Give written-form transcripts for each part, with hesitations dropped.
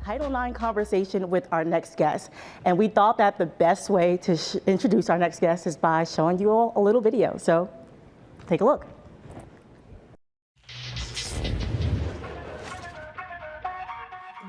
Title IX conversation with our next guest. And we thought that the best way to introduce our next guest is by showing you all a little video. So take a look.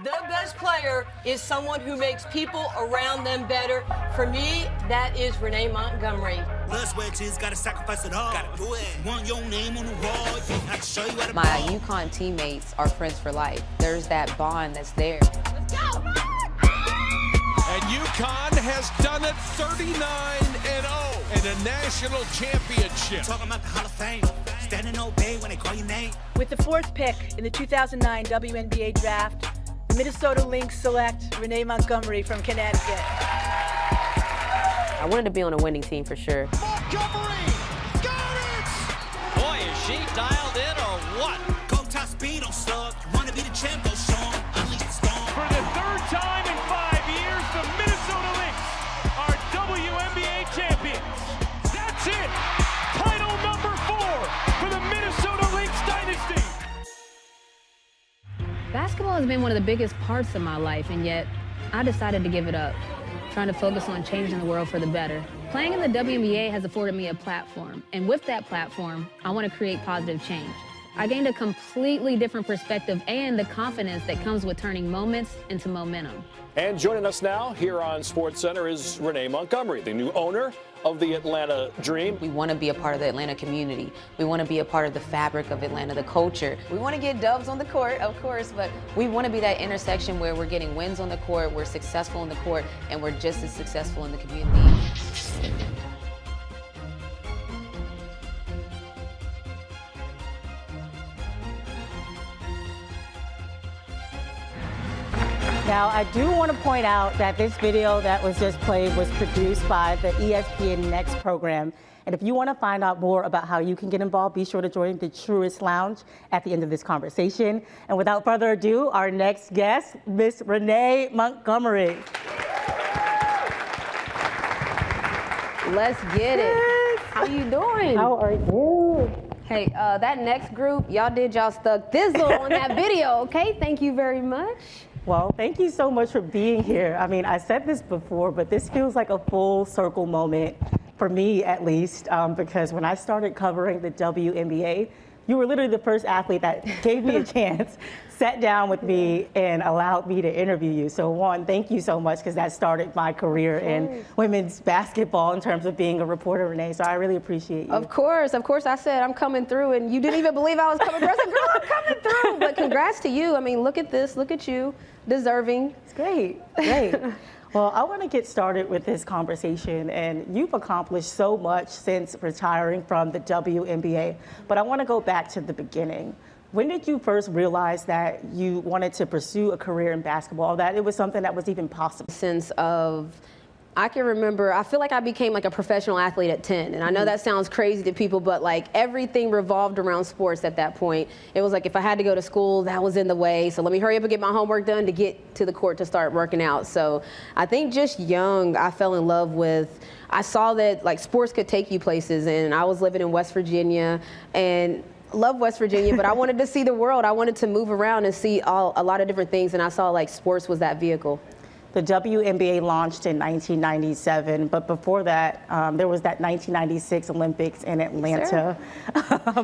The best player is someone who makes people around them better. For me, that is Renee Montgomery. Blood, sweat, tears, gotta sacrifice it all. Gotta do it. Want your name on the wall, you have to show you how to My UConn teammates are friends for life. There's that bond that's there. Let's go! And UConn has done it 39-0 in a national championship. Talking about the Hall of Fame. Stand and obey when they call your name. With the 4th pick in the 2009 WNBA draft, the Minnesota Lynx select Renee Montgomery from Connecticut. I wanted to be on a winning team for sure. Montgomery! Got it! Boy, is she dialed in or what? Go top speed on slug. You wanna be the champ, go show 'em. Unleash the storm. For the 3rd time in 5 years, the Minnesota Lynx are WNBA champions. That's it! Title number 4 for the Minnesota Lynx dynasty. Basketball has been one of the biggest parts of my life, and yet I decided to give it up, trying to focus on changing the world for the better. Playing in the WNBA has afforded me a platform, and with that platform, I want to create positive change. I gained a completely different perspective and the confidence that comes with turning moments into momentum. And joining us now here on SportsCenter is Renee Montgomery, the new owner of the Atlanta Dream. We want to be a part of the Atlanta community. We want to be a part of the fabric of Atlanta, the culture. We want to get dubs on the court, of course, but we want to be that intersection where we're getting wins on the court, we're successful in the court, and we're just as successful in the community. Now, I do want to point out that this video that was just played was produced by the ESPN Next program. And if you want to find out more about how you can get involved, be sure to join the Truist Lounge at the end of this conversation. And without further ado, our next guest, Miss Renee Montgomery. Let's get it. How you doing? How are you? Hey, that next group, y'all did y'all stuck thizzle on that video, okay? Thank you very much. Well, thank you so much for being here. I mean, I said this before, but this feels like a full circle moment for me, at least, because when I started covering the WNBA, you were literally the first athlete that gave me a chance, sat down with me, and allowed me to interview you. So one, thank you so much, because that started my career in women's basketball in terms of being a reporter, Renee. So I really appreciate you. Of course. I said I'm coming through, and you didn't even believe I was coming through. I said, girl, I'm coming through. But congrats to you. I mean, look at this. Look at you. Deserving. It's great. Great. Well, I want to get started with this conversation, and you've accomplished so much since retiring from the WNBA, but I want to go back to the beginning. When did you first realize that you wanted to pursue a career in basketball, that it was something that was even possible? I can remember, I feel like I became like a professional athlete at 10. And I know that sounds crazy to people, but like everything revolved around sports at that point. It was like if I had to go to school, that was in the way. So let me hurry up and get my homework done to get to the court to start working out. So I think just young, I fell in love with, I saw that like sports could take you places, and I was living in West Virginia and love West Virginia, but I wanted to see the world. I wanted to move around and see a lot of different things, and I saw like sports was that vehicle. The WNBA launched in 1997, but before that, there was that 1996 Olympics in Atlanta.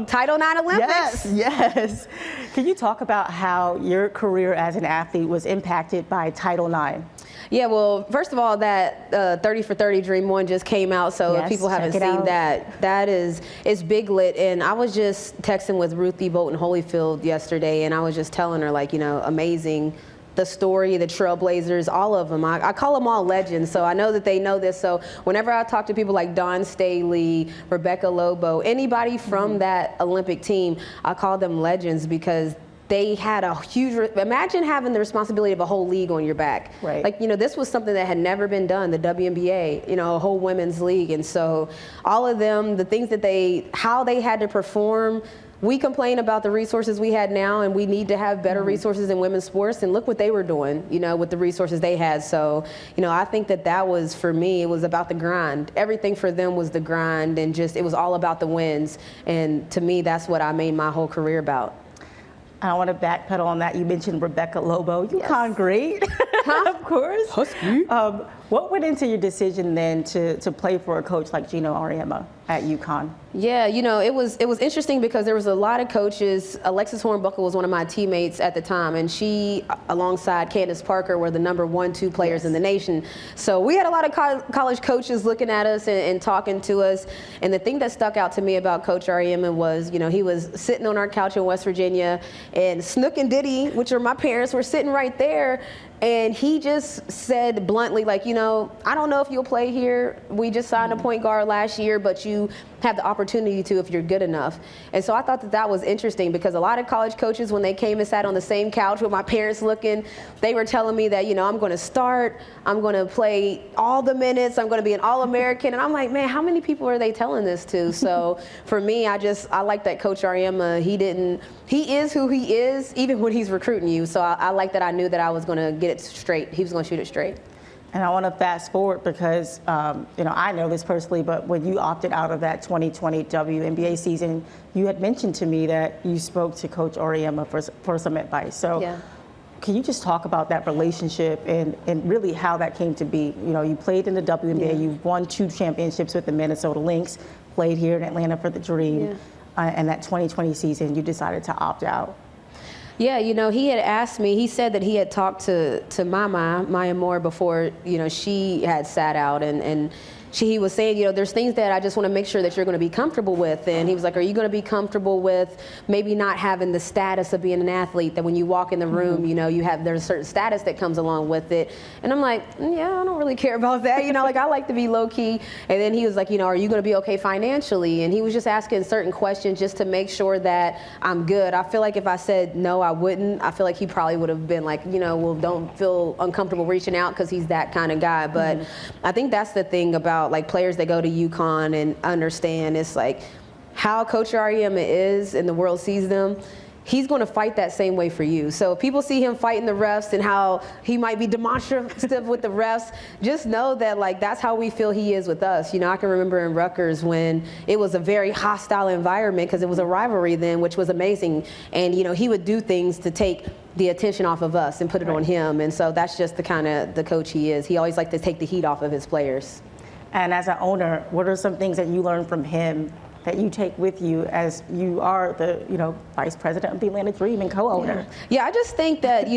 Title IX Yes, Olympics. yes. Can you talk about how your career as an athlete was impacted by Title IX? Yeah, well, first of all, that 30 for 30 Dream 1 just came out, so yes, if people haven't seen that, it's big lit. And I was just texting with Ruthie Bolton Holyfield yesterday, and I was just telling her, like, you know, amazing. The story, the Trailblazers, all of them. I call them all legends, so I know that they know this. So whenever I talk to people like Dawn Staley, Rebecca Lobo, anybody from that Olympic team, I call them legends because they had a huge, imagine having the responsibility of a whole league on your back. Right. Like, you know, this was something that had never been done, the WNBA, you know, a whole women's league. And so all of them, the things that how they had to perform, we complain about the resources we had now, and we need to have better resources in women's sports, and look what they were doing, you know, with the resources they had. So, you know, I think that was, for me, it was about the grind. Everything for them was the grind, and just, it was all about the wins. And to me, that's what I made my whole career about. I want to backpedal on that. You mentioned Rebecca Lobo, UConn great, of course. Husky. What went into your decision then to play for a coach like Gino Auriemma at UConn? Yeah, it was interesting because there was a lot of coaches. Alexis Hornbuckle was one of my teammates at the time, and she, alongside Candace Parker, were the number 1, 2 players in the nation. So we had a lot of college coaches looking at us and talking to us. And the thing that stuck out to me about Coach Auriemma was, he was sitting on our couch in West Virginia, and Snook and Diddy, which are my parents, were sitting right there. And he just said bluntly, like, I don't know if you'll play here. We just signed a point guard last year, but you have the opportunity to if you're good enough. And so I thought that was interesting because a lot of college coaches, when they came and sat on the same couch with my parents looking, they were telling me that, I'm going to start, I'm going to play all the minutes, I'm going to be an All-American. And I'm like, man, how many people are they telling this to? So for me, I like that Coach Auriemma, he is who he is, even when he's recruiting you. So I like that I knew that I was going to get it straight. He was going to shoot it straight. And I want to fast forward because, I know this personally, but when you opted out of that 2020 WNBA season, you had mentioned to me that you spoke to Coach Auriemma for some advice. So can you just talk about that relationship and really how that came to be? You played in the WNBA, you've won 2 championships with the Minnesota Lynx, played here in Atlanta for the Dream, and that 2020 season, you decided to opt out. Yeah, he had asked me, he said that he had talked to Maya Moore before, she had sat out and he was saying, there's things that I just want to make sure that you're going to be comfortable with. And he was like, are you going to be comfortable with maybe not having the status of being an athlete, that when you walk in the room, there's a certain status that comes along with it. And I'm like, yeah, I don't really care about that. I like to be low key. And then he was like, are you going to be okay financially? And he was just asking certain questions just to make sure that I'm good. I feel like if I said no, I wouldn't. I feel like he probably would have been like, well, don't feel uncomfortable reaching out because he's that kind of guy. But I think that's the thing about like players that go to UConn and understand it's like how Coach Auriemma is and the world sees them. He's going to fight that same way for you. So if people see him fighting the refs and how he might be demonstrative with the refs, just know that that's how we feel he is with us. I can remember in Rutgers when it was a very hostile environment because it was a rivalry then, which was amazing. And he would do things to take the attention off of us and put it on him. And so that's just the kind of the coach he is. He always likes to take the heat off of his players. And as an owner, what are some things that you learned from him that you take with you as you are the, vice president of the Atlanta Dream and co-owner? Yeah, I just think that,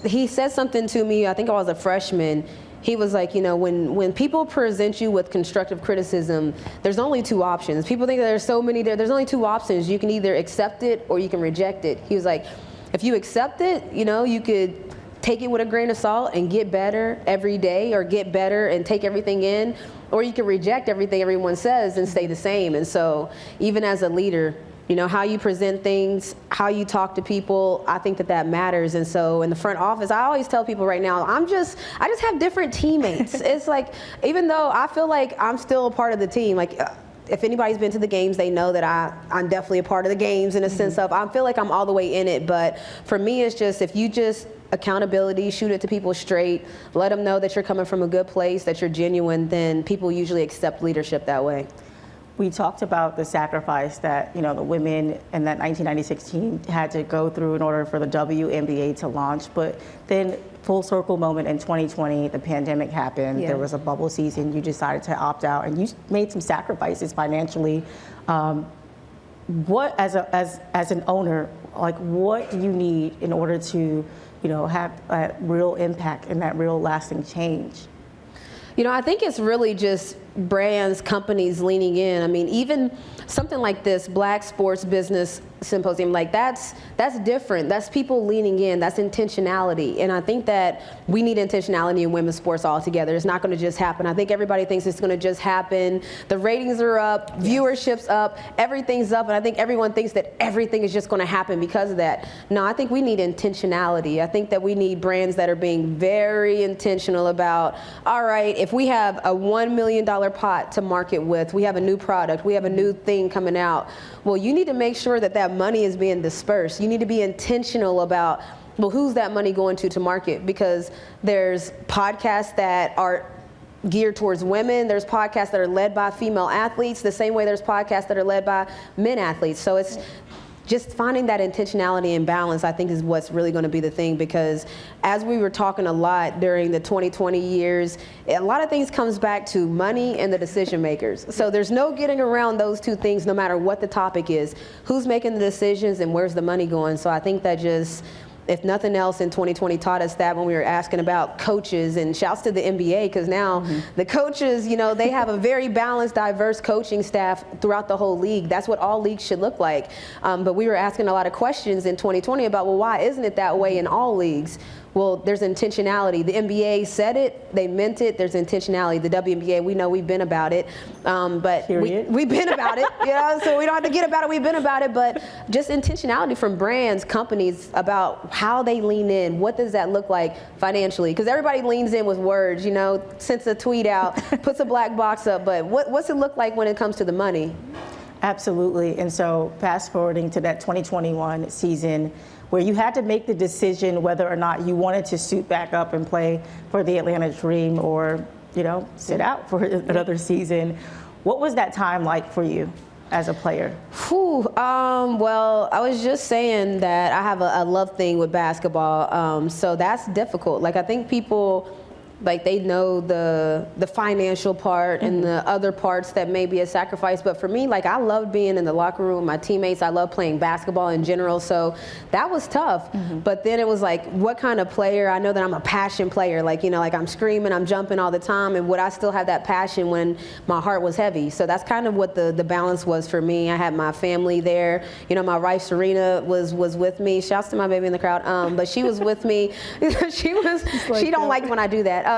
he said something to me, I think I was a freshman. He was like, when people present you with constructive criticism, there's only 2 options. People think that there's so many there. There's only 2 options. You can either accept it or you can reject it. He was like, if you accept it, you could take it with a grain of salt and get better every day, or get better and take everything in, or you can reject everything everyone says and stay the same. And so even as a leader, how you present things, how you talk to people, I think that matters. And so in the front office, I always tell people right now, I just have different teammates. It's like, even though I feel like I'm still a part of the team, if anybody's been to the games, they know that I'm definitely a part of the games in a sense of, I feel like I'm all the way in it. But for me, it's just, if you just accountability, shoot it to people straight, let them know that you're coming from a good place, that you're genuine, then people usually accept leadership that way. We talked about the sacrifice that, the women in that 1996 team had to go through in order for the WNBA to launch. But then full circle moment in 2020, the pandemic happened. Yeah. There was a bubble season. You decided to opt out and you made some sacrifices financially. What, as an owner, what do you need in order to, have a real impact and that real lasting change? I think it's really just brands, companies leaning in. I mean, even something like this, Black Sports Business Symposium, that's different. That's people leaning in. That's intentionality. And I think that we need intentionality in women's sports altogether. It's not going to just happen. I think everybody thinks it's going to just happen. The ratings are up, viewership's up, everything's up, and I think everyone thinks that everything is just going to happen because of that. No, I think we need intentionality. I think that we need brands that are being very intentional about, all right, if we have a $1 million pot to market with, we have a new product, we have a new thing coming out, well, you need to make sure that money is being dispersed. You need to be intentional about, well, who's that money going to market? Because there's podcasts that are geared towards women. There's podcasts that are led by female athletes, the same way there's podcasts that are led by men athletes. So just finding that intentionality and balance, I think, is what's really going to be the thing, because as we were talking a lot during the 2020 years, a lot of things comes back to money and the decision makers. So there's no getting around those two things, no matter what the topic is. Who's making the decisions and where's the money going? So I think that just, if nothing else, in 2020 taught us that when we were asking about coaches, and shouts to the NBA, because now the coaches, you know, they have a very balanced, diverse coaching staff throughout the whole league. That's what all leagues should look like. But we were asking a lot of questions in 2020 about, well, why isn't it that way in all leagues? Well, there's intentionality. The NBA said it, they meant it, there's intentionality. The WNBA, we know we've been about it, but we've been about it, you know, so we don't have to get about it, we've been about it, but just intentionality from brands, companies, about how they lean in. What does that look like financially? Because everybody leans in with words, you know, sends a tweet out, puts a black box up, but what's it look like when it comes to the money? Absolutely. And so fast forwarding to that 2021 season, where you had to make the decision whether or not you wanted to suit back up and play for the Atlanta Dream, or, you know, sit out for another season. What was that time like for you as a player? Well, I was just saying that I have a love thing with basketball, so that's difficult. Like, I think people, like, they know the financial part and the other parts that may be a sacrifice. But for me, like, I loved being in the locker room with my teammates. I love playing basketball in general. So that was tough. But then it was like, what kind of player? I know that I'm a passion player. Like, you know, like, I'm screaming, I'm jumping all the time. And would I still have that passion when my heart was heavy? So that's kind of what the balance was for me. I had my family there. You know, my wife, Serena, was with me. Shouts to my baby in the crowd. But she was with me. She don't like when I do that.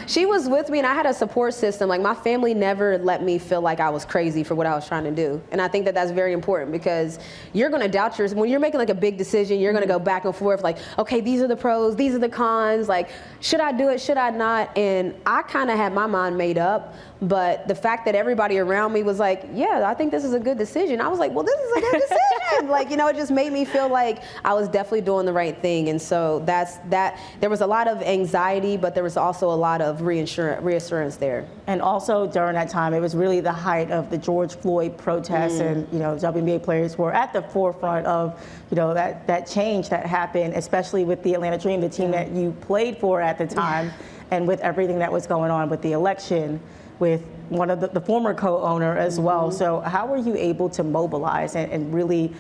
She was with me, and I had a support system. Like, my family never let me feel like I was crazy for what I was trying to do. And I think that that's very important, because you're going to doubt yourself. When you're making like a big decision, you're going to go back and forth, like, okay, these are the pros, these are the cons, like, should I do it, should I not? And I kind of had my mind made up. But the fact that everybody around me was like, yeah, I think this is a good decision. I was like, well, this is a good decision. Like, you know, it just made me feel like I was definitely doing the right thing. And so that's that. There was a lot of anxiety, but there was also a lot of reassurance there. And also during that time, it was really the height of the George Floyd protests, and, you know, WNBA players were at the forefront of, you know, that change that happened, especially with the Atlanta Dream, the team that you played for at the time, and with everything that was going on with the election, with one of the former co-owner as well. So how were you able to mobilize and really,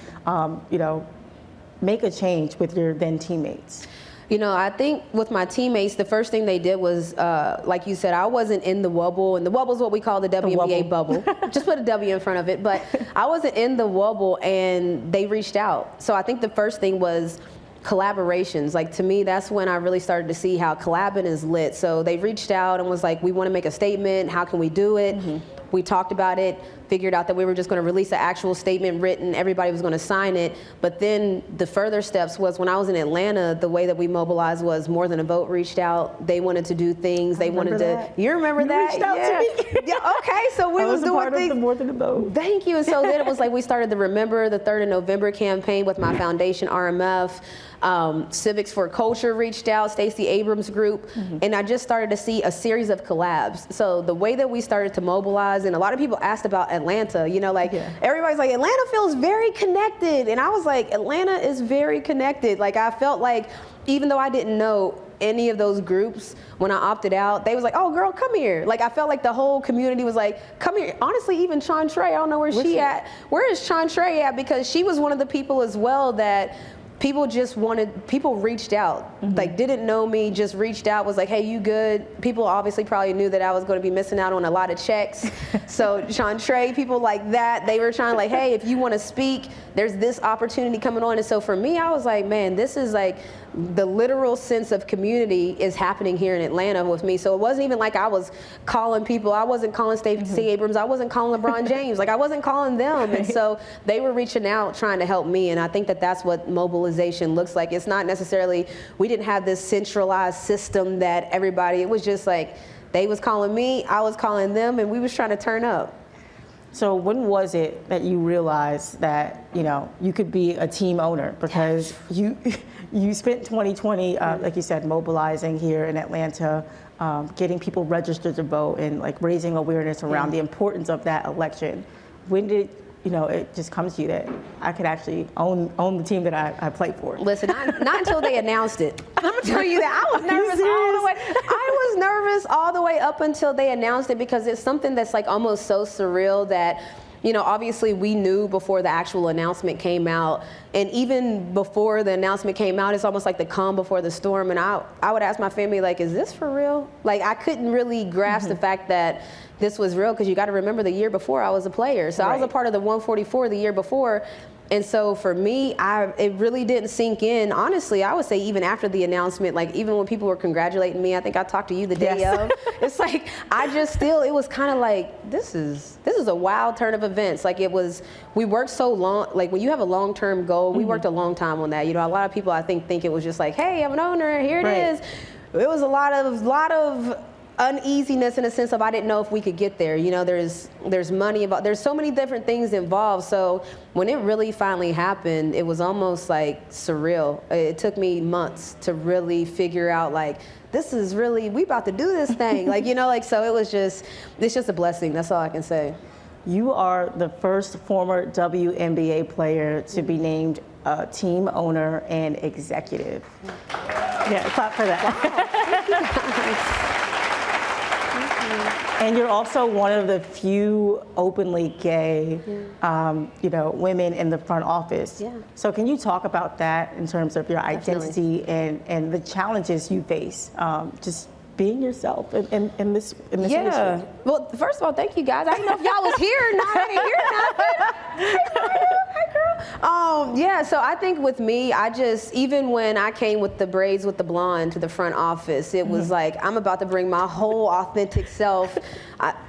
you know, make a change with your then teammates? You know, I think with my teammates, the first thing they did was, like you said, I wasn't in the wobble, and the wobble is what we call the WNBA bubble. Just put a W in front of it. But I wasn't in the wobble, and they reached out. So I think the first thing was collaborations. Like, to me, that's when I really started to see how collabing is lit. So they reached out and was like, we want to make a statement. How can we do it? We talked about it, figured out that we were just going to release an actual statement written. Everybody was going to sign it. But then the further steps was, when I was in Atlanta, the way that we mobilized was More Than a Vote reached out. They wanted to do things. They wanted to. You remember that? Reached out to me. Yeah. Okay. So we was doing things. Of the More Than a Vote. Thank you. And so then it was like, we started the Remember the 3rd of November campaign with my foundation, RMF. Civics for Culture reached out, Stacey Abrams Group, and I just started to see a series of collabs. So the way that we started to mobilize, and a lot of people asked about Atlanta, you know, like, everybody's like, Atlanta feels very connected. And I was like, Atlanta is very connected. Like, I felt like, even though I didn't know any of those groups, when I opted out, they was like, oh, girl, come here. Like, I felt like the whole community was like, come here. Honestly, even Chantre, I don't know where's she at. Where is Chantre at? Because she was one of the people as well that people reached out, like, didn't know me, just reached out, was like, hey, you good? People obviously probably knew that I was going to be missing out on a lot of checks. So Chantre, people like that, they were trying, like, hey, if you want to speak, there's this opportunity coming on. And so for me, I was like, man, this is like, the literal sense of community is happening here in Atlanta with me. So it wasn't even like I was calling people. I wasn't calling Stacey Abrams. I wasn't calling LeBron James. Like, I wasn't calling them. And so they were reaching out, trying to help me. And I think that that's what mobilization looks like. It's not necessarily, we didn't have this centralized system that everybody, it was just like, they was calling me, I was calling them, and we was trying to turn up. So when was it that you realized that, you know, you could be a team owner? Because you spent 2020, like you said, mobilizing here in Atlanta, getting people registered to vote, and like raising awareness around the importance of that election. When did it just comes to you that I could actually own the team that I play for? Listen, not until they announced it. I'm gonna tell you that I was nervous all the way. I was nervous all the way up until they announced it, because it's something that's like almost so surreal that, obviously we knew before the actual announcement came out, and even before the announcement came out, it's almost like the calm before the storm. And I would ask my family, like, is this for real? Like, I couldn't really grasp the fact that this was real, because you got to remember the year before I was a player. So I was a part of the 144 the year before. And so for me, it really didn't sink in. Honestly, I would say even after the announcement, like even when people were congratulating me, I think I talked to you the day of. It's like it was kind of like, this is a wild turn of events. Like we worked so long. Like when you have a long-term goal, we worked a long time on that. A lot of people I think it was just like, hey, I'm an owner, here it is. It was a lot of uneasiness in a sense of I didn't know if we could get there. There's money involved. There's so many different things involved. So when it really finally happened, it was almost like surreal. It took me months to really figure out, like, this is really, we about to do this thing. So it's just a blessing. That's all I can say. You are the first former WNBA player to be named team owner and executive. Yeah, clap for that. And you're also one of the few openly gay, women in the front office. Yeah. So can you talk about that in terms of your identity and the challenges you face, just being yourself in this industry? Well, first of all, thank you guys. I didn't know if y'all was here or not. I didn't hear nothing. Hey, girl. So I think with me, even when I came with the braids with the blonde to the front office, it was like, I'm about to bring my whole authentic self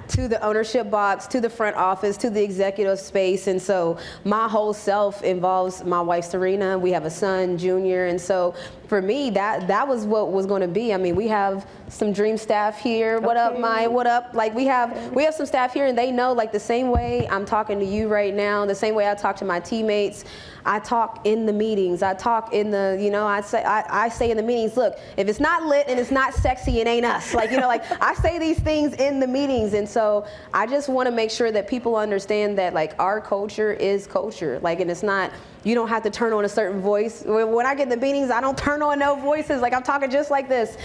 to the ownership box, to the front office, to the executive space. And so my whole self involves my wife, Serena. We have a son, Junior. And so for me, that was what was going to be. I mean, we have some dream staff here. What up, Maya? What up? Like we have some staff here, and they know, like, the same way I'm talking to you right now, the same way I talk to my teammates. I talk in the meetings. I talk in the, I say in the meetings, look, if it's not lit and it's not sexy, it ain't us. I say these things in the meetings. And so I just want to make sure that people understand that, like, our culture is culture. Like, and it's not, you don't have to turn on a certain voice. When I get in the meetings, I don't turn on no voices. Like, I'm talking just like this,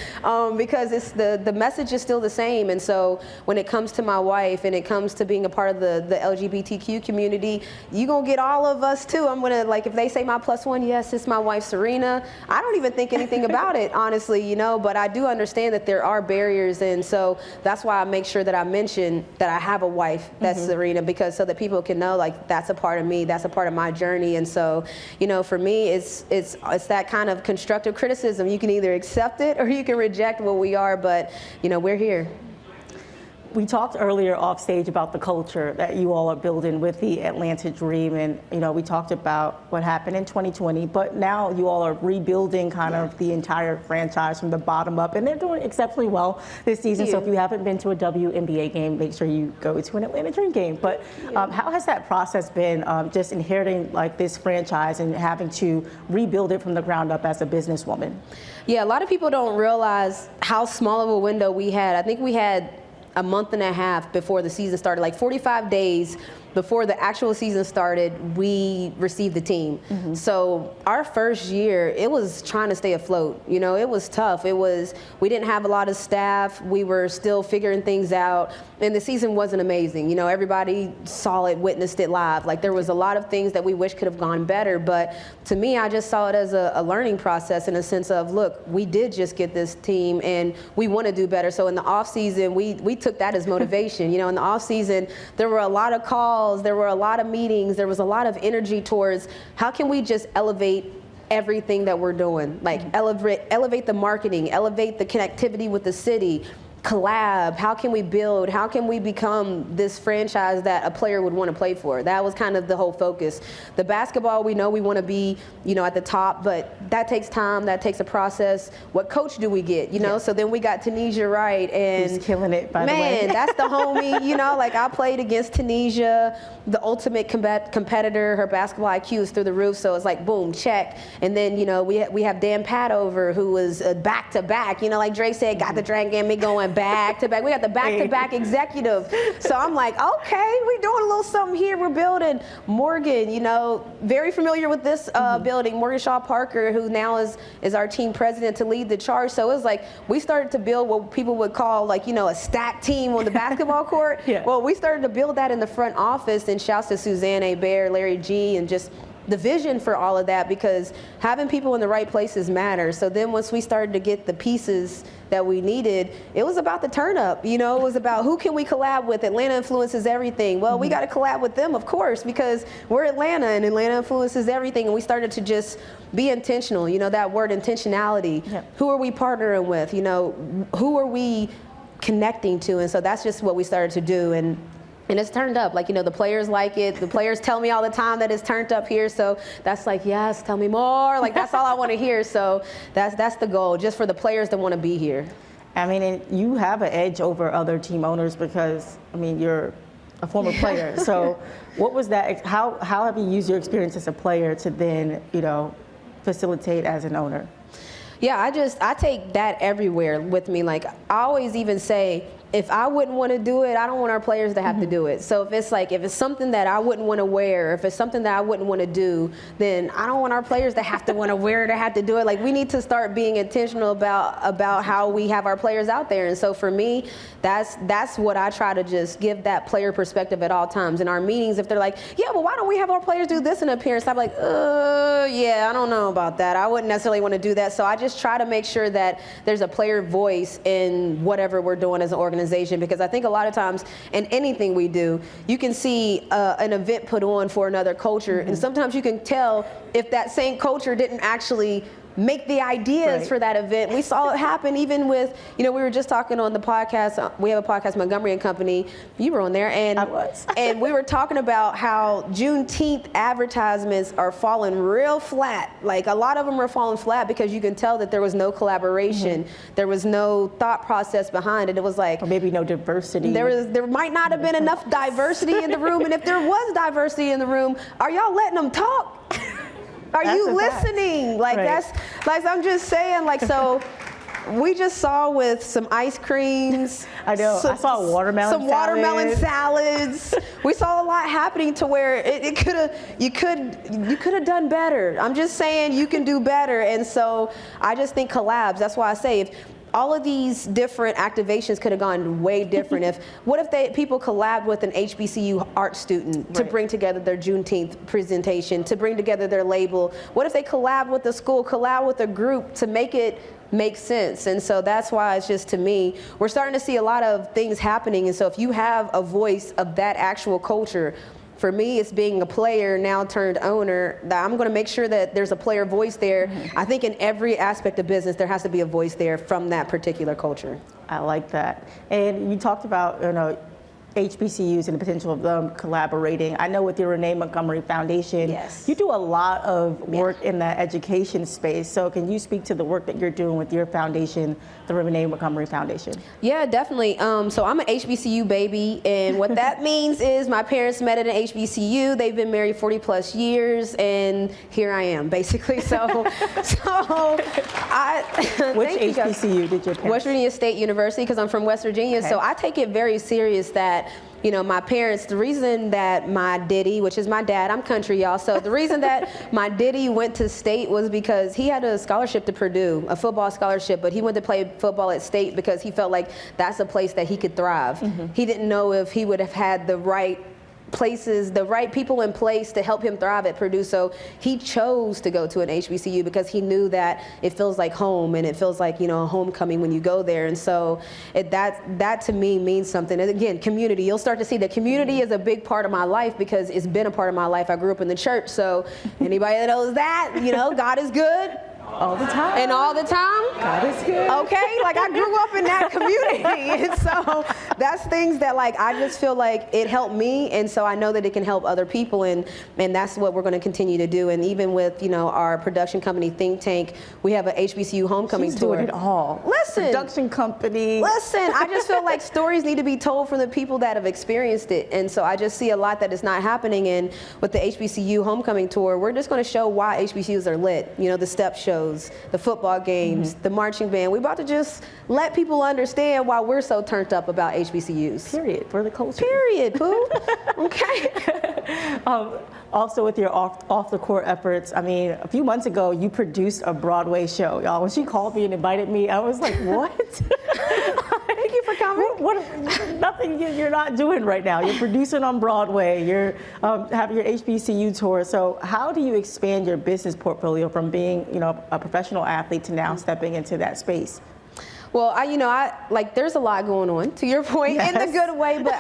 because it's the message is still the same. And so when it comes to my wife and it comes to being a part of the LGBTQ community, you're going to get all of us too. I'm going to, like, if they say my plus one, yes, it's my wife, Serena. I don't even think anything about it, honestly, but I do understand that there are barriers. And so that's why I make sure that I mention that I have a wife, that's Serena, because so that people can know, like, that's a part of me, that's a part of my journey. And so, for me, it's that kind of constructive criticism. You can either accept it or you can reject what we are, but, we're here. We talked earlier off stage about the culture that you all are building with the Atlanta Dream, and we talked about what happened in 2020, but now you all are rebuilding kind of the entire franchise from the bottom up, and they're doing exceptionally well this season. So if you haven't been to a WNBA game, make sure you go to an Atlanta Dream game. But how has that process been, just inheriting like this franchise and having to rebuild it from the ground up as a businesswoman? Yeah, a lot of people don't realize how small of a window we had. I think we had a month and a half before the season started, like 45 days before the actual season started, we received the team. So our first year, it was trying to stay afloat. It was tough. We didn't have a lot of staff. We were still figuring things out. And the season wasn't amazing. Everybody saw it, witnessed it live. Like, there was a lot of things that we wish could have gone better. But to me, I just saw it as a learning process, in a sense of, look, we did just get this team and we want to do better. So in the off season, we took that as motivation. In the off season, there were a lot of calls. There were a lot of meetings. There was a lot of energy towards how can we just elevate everything that we're doing, like elevate the marketing, elevate the connectivity with the city, collab, how can we build, how can we become this franchise that a player would want to play for? That was kind of the whole focus. The basketball, we know we want to be, at the top, but that takes time, that takes a process. What coach do we get, So then we got Tunisia Wright, and who's killing it, by the way. Man, that's the homie, like I played against Tunisia, the ultimate competitor. Her basketball IQ is through the roof, so it's like, boom, check. And then, we have Dan Padover, who was back-to-back, like Dre said, got the drag game me going back-to-back. We got the back-to-back executive. So I'm like, okay, we're doing a little something here. We're building. Morgan, you know, very familiar with this building. Morgan Shaw Parker, who now is our team president to lead the charge. So it was like we started to build what people would call like, you know, a stack team on the basketball court. Yeah. Well, we started to build that in the front office, and shouts to Suzanne A. Bear, Larry G., and just the vision for all of that, because having people in the right places matters. So then once we started to get the pieces that we needed, it was about the turn up. You know, it was about who can we collab with? Atlanta influences everything. Well, we got to collab with them, of course, because we're Atlanta and Atlanta influences everything. And we started to just be intentional. You know, that word intentionality. Yep. Who are we partnering with? You know, who are we connecting to? And so that's just what we started to do. And it's turned up. Like, you know, the players like it. The players tell me all the time that it's turned up here. So that's like, yes, tell me more. Like, that's all I want to hear. So that's the goal, just for the players that want to be here. I mean, and you have an edge over other team owners because, I mean, you're a former player. So what was that? How have you used your experience as a player to then, you know, facilitate as an owner? Yeah, I take that everywhere with me. Like, I always even say, if I wouldn't want to do it, I don't want our players to have to do it. So if it's something that I wouldn't want to wear, if it's something that I wouldn't want to do, then I don't want our players to have to want to wear it or have to do it. Like, we need to start being intentional about how we have our players out there. And so for me, that's what I try to just give that player perspective at all times. In our meetings, if they're like, yeah, well, why don't we have our players do this in appearance? I'm like, yeah, I don't know about that. I wouldn't necessarily want to do that. So I just try to make sure that there's a player voice in whatever we're doing as an organization. Because I think a lot of times in anything we do, you can see an event put on for another culture, and sometimes you can tell if that same culture didn't actually make the ideas for that event. We saw it happen even with, you know, we were just talking on the podcast. We have a podcast, Montgomery and Company. You were on there, and I was. And we were talking about how Juneteenth advertisements are falling real flat. Like, a lot of them are falling flat because you can tell that there was no collaboration, there was no thought process behind it. It was like, or maybe no diversity. There might not have been enough diversity in the room, and if there was diversity in the room, are y'all letting them talk? Are you listening? Like, that's, like, I'm just saying, like, so we just saw with some ice creams. I know. I saw watermelon salads. We saw a lot happening to where you could have done better. I'm just saying you can do better. And so I just think collabs. That's why I say, if all of these different activations could have gone way different. What if people collabed with an HBCU art student to bring together their Juneteenth presentation, to bring together their label? What if they collab with the school, collab with a group to make it make sense? And so that's why it's just, to me, we're starting to see a lot of things happening. And so if you have a voice of that actual culture, for me, it's being a player now turned owner, that I'm going to make sure that there's a player voice there. I think in every aspect of business, there has to be a voice there from that particular culture. I like that. And you talked about, you know, HBCUs and the potential of them collaborating. I know with your Renee Montgomery Foundation, you do a lot of work in that education space. So can you speak to the work that you're doing with your foundation, the Renee Montgomery Foundation? Yeah, definitely. So I'm an HBCU baby, and what that means is my parents met at an HBCU. They've been married 40 plus years, and here I am, basically. So I Which HBCU did your parents? West Virginia State University, because I'm from West Virginia. Okay. So I take it very serious that, you know, my parents, the reason that my Diddy, which is my dad, I'm country, y'all, so the reason that my Diddy went to State was because he had a scholarship to Purdue, a football scholarship, but he went to play football at State because he felt like that's a place that he could thrive. He didn't know if he would have had the right places, the right people in place to help him thrive at Purdue. So he chose to go to an HBCU because he knew that it feels like home, and it feels like, you know, a homecoming when you go there. And so that to me means something. And again, community. You'll start to see that community is a big part of my life because it's been a part of my life. I grew up in the church. So anybody that knows that, you know, God is good. All the time. And all the time? God is good. Okay, like I grew up in that community. And so that's things that like I just feel like it helped me, and so I know that it can help other people, and that's what we're going to continue to do. And even with our production company Think Tank, we have an HBCU homecoming She's tour. doing it all. Listen, production company. Listen, I just feel like stories need to be told from the people that have experienced it, and so I just see a lot that is not happening. And with the HBCU homecoming tour, we're just going to show why HBCUs are lit. The step shows, the football games, the marching band. We're about to just let people understand why we're so turned up about HBCUs. Period. For the culture. Period, Pooh. Okay. Also with your off the court efforts, I mean, a few months ago, you produced a Broadway show. Y'all, when she called me and invited me, I was like, what? Thank you for coming. Nothing you're not doing right now. You're producing on Broadway. You're having your HBCU tour. So how do you expand your business portfolio from being, a professional athlete to now stepping into that space? Well, I there's a lot going on, to your point, in the good way, but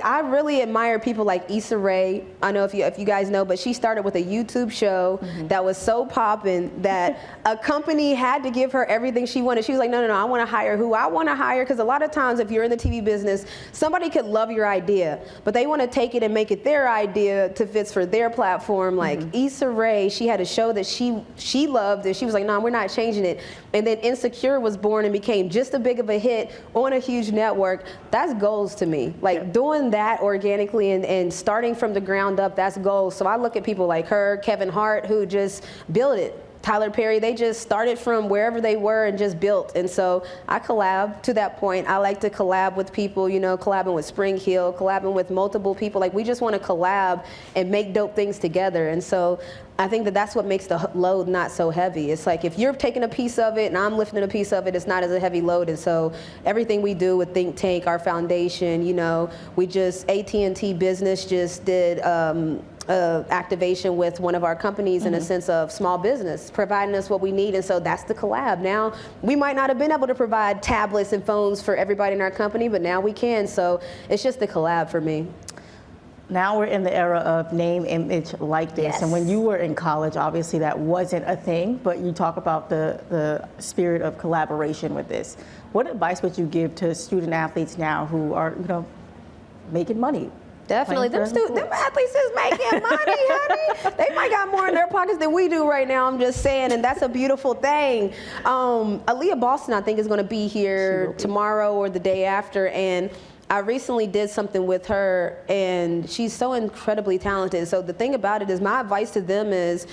I really admire people like Issa Rae. I know if you guys know, but she started with a YouTube show that was so popping that a company had to give her everything she wanted. She was like, no, I want to hire who I want to hire, because a lot of times if you're in the TV business, somebody could love your idea, but they want to take it and make it their idea to fit for their platform. Like Issa Rae, she had a show that she loved, and she was like, no, we're not changing it. And then Insecure was born and became just as big of a hit on a huge network. That's goals to me. Like doing that organically and starting from the ground up, that's goals. So I look at people like her, Kevin Hart, who just built it. Tyler Perry, they just started from wherever they were and just built. And so I collab to that point. I like to collab with people, collabing with Spring Hill, collabing with multiple people. Like we just want to collab and make dope things together. And so I think that that's what makes the load not so heavy. It's like if you're taking a piece of it and I'm lifting a piece of it, it's not as a heavy load. And so everything we do with Think Tank, our foundation, we just, AT&T Business just did activation with one of our companies in a sense of small business, providing us what we need. And so that's the collab. Now, we might not have been able to provide tablets and phones for everybody in our company, but now we can. So it's just the collab for me. Now we're in the era of name, image, likeness. Yes. And when you were in college, obviously that wasn't a thing, but you talk about the spirit of collaboration with this. What advice would you give to student athletes now who are, making money? Definitely. Them athletes is making money, honey. They might got more in their pockets than we do right now, I'm just saying, and that's a beautiful thing. Aaliyah Boston, I think, is going to be here tomorrow or the day after, and I recently did something with her, and she's so incredibly talented. So the thing about it is, my advice to them is,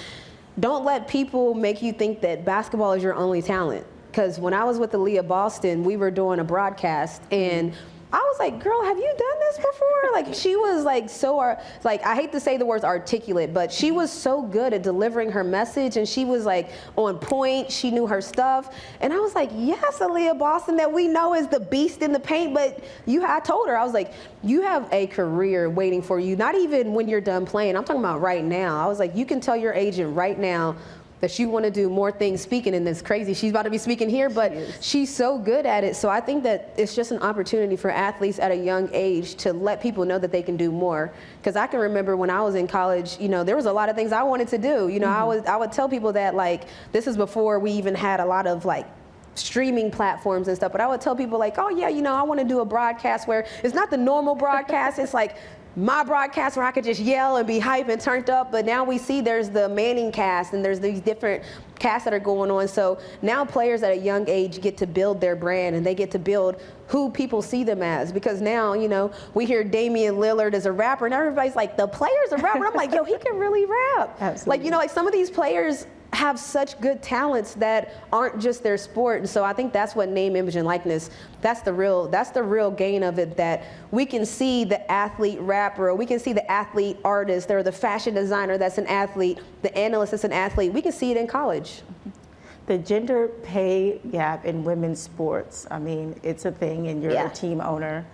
don't let people make you think that basketball is your only talent. Because when I was with Aaliyah Boston, we were doing a broadcast, and I was like, girl, have you done this before? Like, she was like I hate to say the words articulate, but she was so good at delivering her message, and she was like on point. She knew her stuff. And I was like, yes, Aaliyah Boston, that we know is the beast in the paint, but I told her, I was like, you have a career waiting for you, not even when you're done playing. I'm talking about right now. I was like, you can tell your agent right now that you want to do more things speaking, and it's crazy. She's about to be speaking here, but she's so good at it. So I think that it's just an opportunity for athletes at a young age to let people know that they can do more. Because I can remember when I was in college, there was a lot of things I wanted to do. I would tell people that, like, this is before we even had a lot of like streaming platforms and stuff, but I would tell people like, oh yeah, I want to do a broadcast where it's not the normal broadcast. It's like my broadcast where I could just yell and be hype and turned up, but now we see there's the Manning cast and there's these different casts that are going on. So now players at a young age get to build their brand, and they get to build who people see them as. Because now, we hear Damian Lillard as a rapper, and everybody's like, the player's a rapper. I'm like, yo, he can really rap. Absolutely. Like, some of these players have such good talents that aren't just their sport. And so I think that's what name, image, and likeness, that's the real gain of it, that we can see the athlete rapper, or we can see the athlete artist, or the fashion designer that's an athlete, the analyst that's an athlete. We can see it in college. The gender pay gap in women's sports, I mean, it's a thing, and you're a team owner.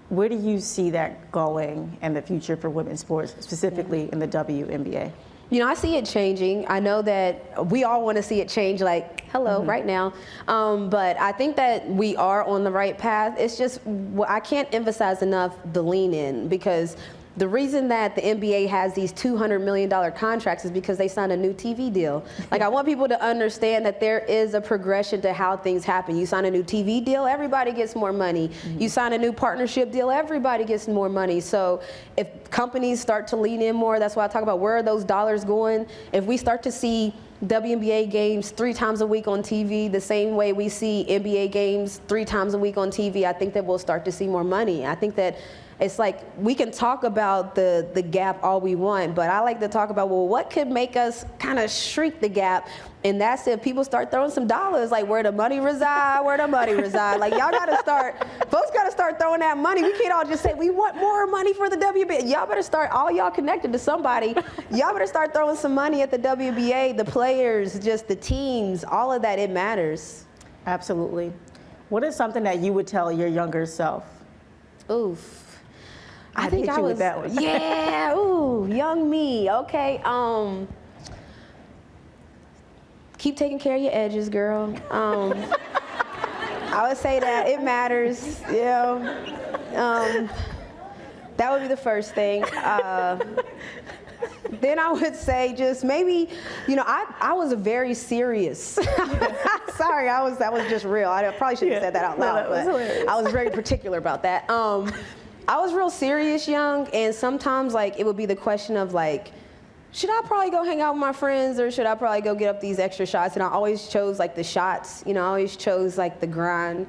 Where do you see that going in the future for women's sports, specifically in the WNBA? I see it changing. I know that we all want to see it change, like, right now. But I think that we are on the right path. It's just, I can't emphasize enough the lean in, because the reason that the NBA has these $200 million contracts is because they signed a new TV deal. Like, I want people to understand that there is a progression to how things happen. You sign a new TV deal, everybody gets more money. You sign a new partnership deal, everybody gets more money. So if companies start to lean in more, that's why I talk about where are those dollars going. If we start to see WNBA games 3 times a week on TV, the same way we see NBA games 3 times a week on TV, I think that we'll start to see more money. I think that it's like we can talk about the gap all we want, but I like to talk about, well, what could make us kind of shrink the gap? And that's if people start throwing some dollars, like where the money reside, where the money reside. Like, y'all got to start, folks got to start throwing that money. We can't all just say we want more money for the WNBA. Y'all better start, all y'all connected to somebody, y'all better start throwing some money at the WNBA, the players, just the teams, all of that, it matters. Absolutely. What is something that you would tell your younger self? Oof. I think I was, that one. Yeah, ooh, young me, okay. Keep taking care of your edges, girl. I would say that it matters, you know. That would be the first thing. Then I would say just maybe, you know, I was very serious. Sorry, that was just real. I probably shouldn't have said that out loud, but I was very particular about that. I was real serious young, and sometimes like it would be the question of like, should I probably go hang out with my friends or should I probably go get up these extra shots? And I always chose like the shots, you know, I always chose like the grind.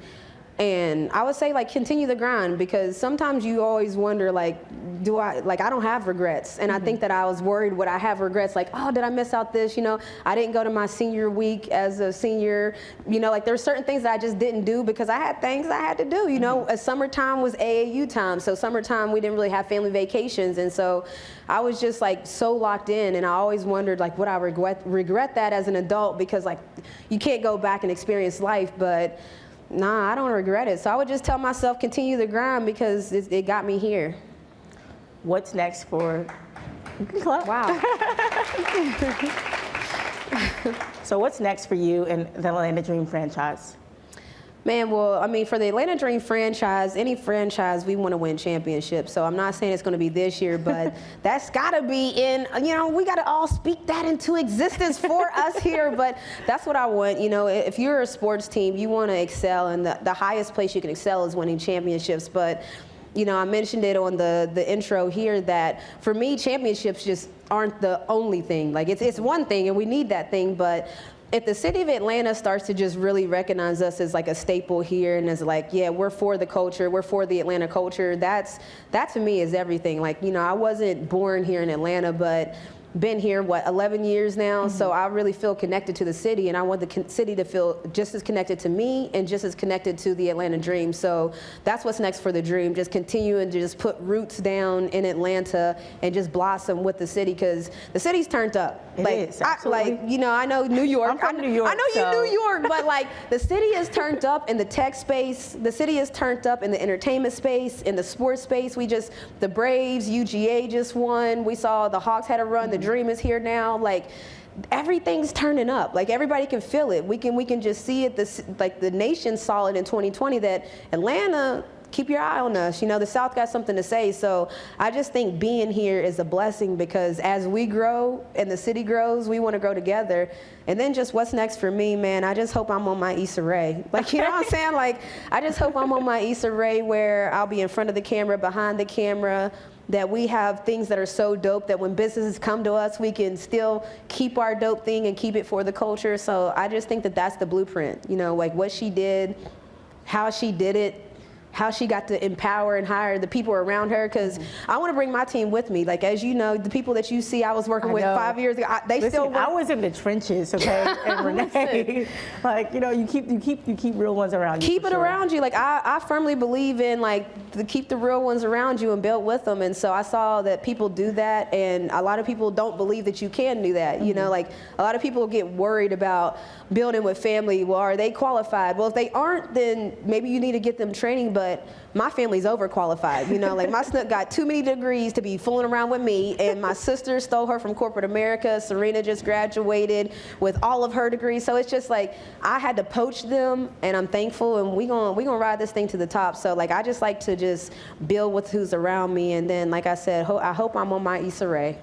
And I would say like continue the grind, because sometimes you always wonder like, I don't have regrets. And I think that I was worried, would I have regrets? Like, oh, did I miss out this? You know, I didn't go to my senior week as a senior. You know, like there were certain things that I just didn't do because I had things I had to do. You know, summertime was AAU time. So summertime, we didn't really have family vacations. And so I was just like so locked in, and I always wondered like, would I regret that as an adult? Because like, you can't go back and experience life, but nah, I don't regret it. So I would just tell myself, continue the grind, because it got me here. What's next for, you can clap. Wow. So what's next for you in the Atlanta Dream franchise? Man, well, I mean, for the Atlanta Dream franchise, any franchise, we want to win championships. So I'm not saying it's going to be this year, but that's got to be in, you know, we got to all speak that into existence for us here. But that's what I want. You know, if you're a sports team, you want to excel, and the highest place you can excel is winning championships. But you know, I mentioned it on the intro here that for me, championships just aren't the only thing. Like it's one thing, and we need that thing, but if the city of Atlanta starts to just really recognize us as like a staple here, and as like, yeah, we're for the culture, we're for the Atlanta culture, that to me is everything. Like, you know, I wasn't born here in Atlanta, but been here, 11 years now, so I really feel connected to the city, and I want the city to feel just as connected to me and just as connected to the Atlanta Dream. So that's what's next for the Dream, just continuing to just put roots down in Atlanta and just blossom with the city, because the city's turned up. It is, absolutely. You know, I know New York. I'm from New York. I know you New York, but like the city is turned up in the tech space. The city is turned up in the entertainment space, in the sports space. The Braves, UGA just won. We saw the Hawks had a run. The Dream is here now. Like everything's turning up. Like everybody can feel it. We can just see it. Like the nation saw it in 2020 that Atlanta, keep your eye on us. You know, the South got something to say. So I just think being here is a blessing, because as we grow and the city grows, we want to grow together. And then just what's next for me, man, I just hope I'm on my Issa Rae. Like, you know what I'm saying? Like, I just hope I'm on my Issa Rae, where I'll be in front of the camera, behind the camera, that we have things that are so dope that when businesses come to us, we can still keep our dope thing and keep it for the culture. So I just think that that's the blueprint, you know, like what she did, how she did it, how she got to empower and hire the people around her, because I want to bring my team with me. Like, as you know, the people that you see I was working with 5 years ago, still work. I was in the trenches, okay, and Renee, like, you know, you keep real ones around you. Keep it around you. Like, I firmly believe in, like, to keep the real ones around you and build with them. And so I saw that people do that, and a lot of people don't believe that you can do that. You know, like, a lot of people get worried about building with family. Well, are they qualified? Well, if they aren't, then maybe you need to get them training. But but my family's overqualified. You know, like my snook got too many degrees to be fooling around with me, and my sister stole her from corporate America. Serena just graduated with all of her degrees. So it's just like I had to poach them, and I'm thankful, and we gonna ride this thing to the top. So like I just like to just build with who's around me, and then like I said, I hope I'm on my Issa Rae.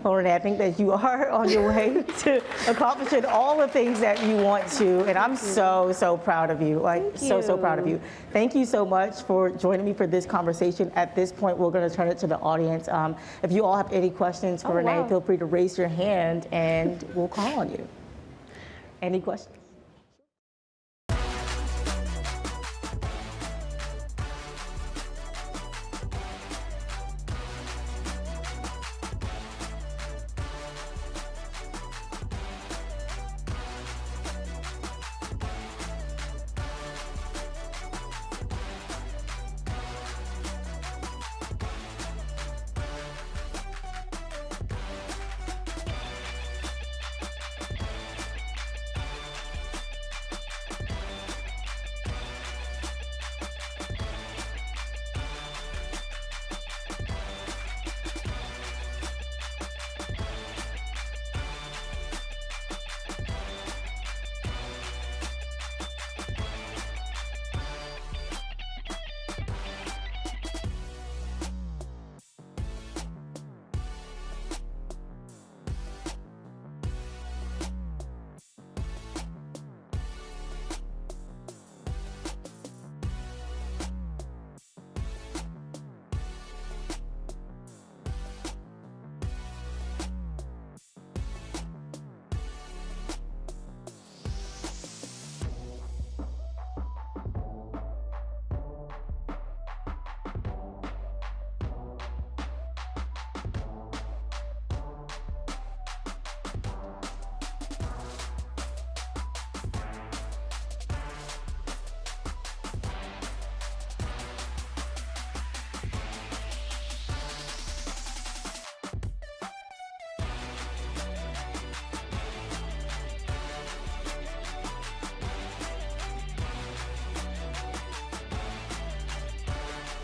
Well, Renee, I think that you are on your way to accomplishing all the things that you want to, and I'm so proud of you. Like, so proud of you. Thank you so much for joining me for this conversation. At this point, we're going to turn it to the audience. If you all have any questions for Renee, feel free to raise your hand, and we'll call on you. Any questions?